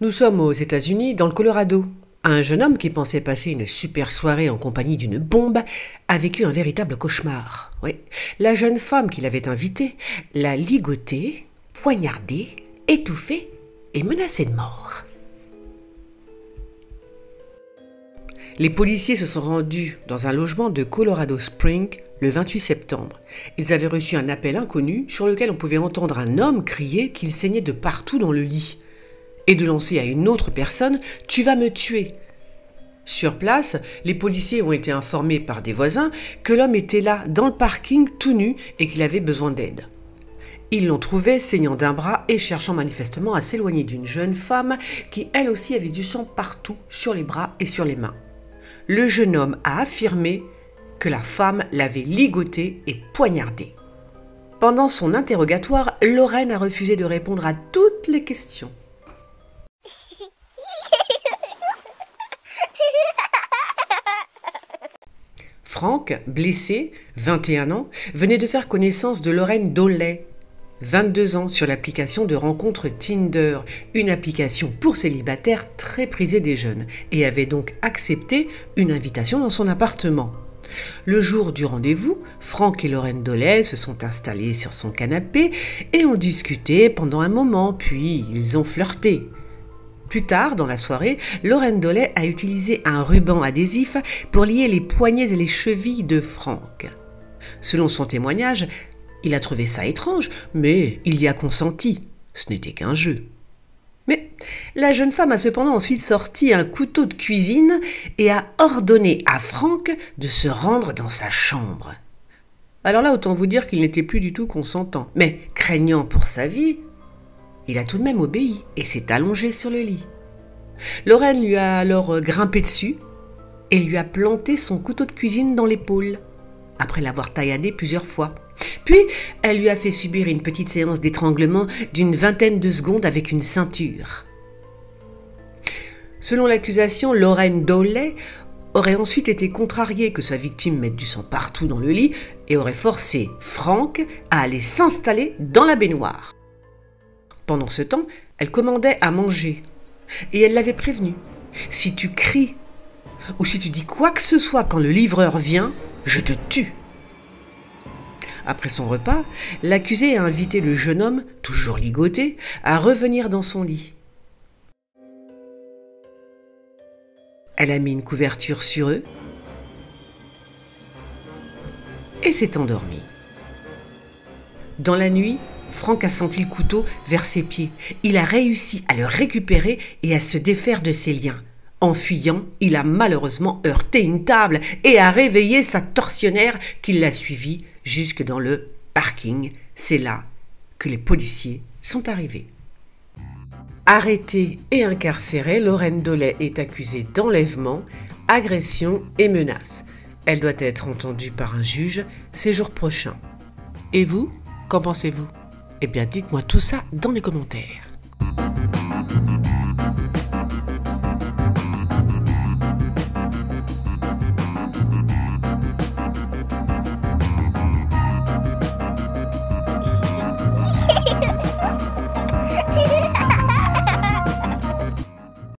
Nous sommes aux États-Unis, dans le Colorado. Un jeune homme qui pensait passer une super soirée en compagnie d'une bombe a vécu un véritable cauchemar. Oui, la jeune femme qu'il avait invitée l'a ligotée, poignardée, étouffée et menacée de mort. Les policiers se sont rendus dans un logement de Colorado Springs le 28 septembre. Ils avaient reçu un appel inconnu sur lequel on pouvait entendre un homme crier qu'il saignait de partout dans le lit et de lancer à une autre personne « Tu vas me tuer ». Sur place, les policiers ont été informés par des voisins que l'homme était là dans le parking tout nu et qu'il avait besoin d'aide. Ils l'ont trouvé saignant d'un bras et cherchant manifestement à s'éloigner d'une jeune femme qui elle aussi avait du sang partout sur les bras et sur les mains. Le jeune homme a affirmé que la femme l'avait ligoté et poignardé. Pendant son interrogatoire, Lorraine a refusé de répondre à toutes les questions. Frank, blessé, 21 ans, venait de faire connaissance de Lorraine Doley, 22 ans, sur l'application de rencontre Tinder, une application pour célibataires très prisée des jeunes, et avait donc accepté une invitation dans son appartement. Le jour du rendez-vous, Frank et Lorraine Doley se sont installés sur son canapé et ont discuté pendant un moment, puis ils ont flirté. Plus tard, dans la soirée, Lorraine Doley a utilisé un ruban adhésif pour lier les poignets et les chevilles de Frank. Selon son témoignage, il a trouvé ça étrange, mais il y a consenti. Ce n'était qu'un jeu. Mais la jeune femme a cependant ensuite sorti un couteau de cuisine et a ordonné à Frank de se rendre dans sa chambre. Alors là, autant vous dire qu'il n'était plus du tout consentant. Mais craignant pour sa vie, il a tout de même obéi et s'est allongé sur le lit. Lorraine lui a alors grimpé dessus et lui a planté son couteau de cuisine dans l'épaule, après l'avoir tailladé plusieurs fois. Puis, elle lui a fait subir une petite séance d'étranglement d'une vingtaine de secondes avec une ceinture. Selon l'accusation, Lorraine Doley aurait ensuite été contrariée que sa victime mette du sang partout dans le lit et aurait forcé Frank à aller s'installer dans la baignoire. Pendant ce temps, elle commandait à manger et elle l'avait prévenu. « Si tu cries ou si tu dis quoi que ce soit quand le livreur vient, je te tue !» Après son repas, l'accusé a invité le jeune homme, toujours ligoté, à revenir dans son lit. Elle a mis une couverture sur eux et s'est endormie. Dans la nuit, Frank a senti le couteau vers ses pieds. Il a réussi à le récupérer et à se défaire de ses liens. En fuyant, il a malheureusement heurté une table et a réveillé sa tortionnaire qui l'a suivi jusque dans le parking. C'est là que les policiers sont arrivés. Arrêtée et incarcérée, Lorraine Doley est accusée d'enlèvement, agression et menace. Elle doit être entendue par un juge ces jours prochains. Et vous, qu'en pensez-vous ? Eh bien, dites-moi tout ça dans les commentaires.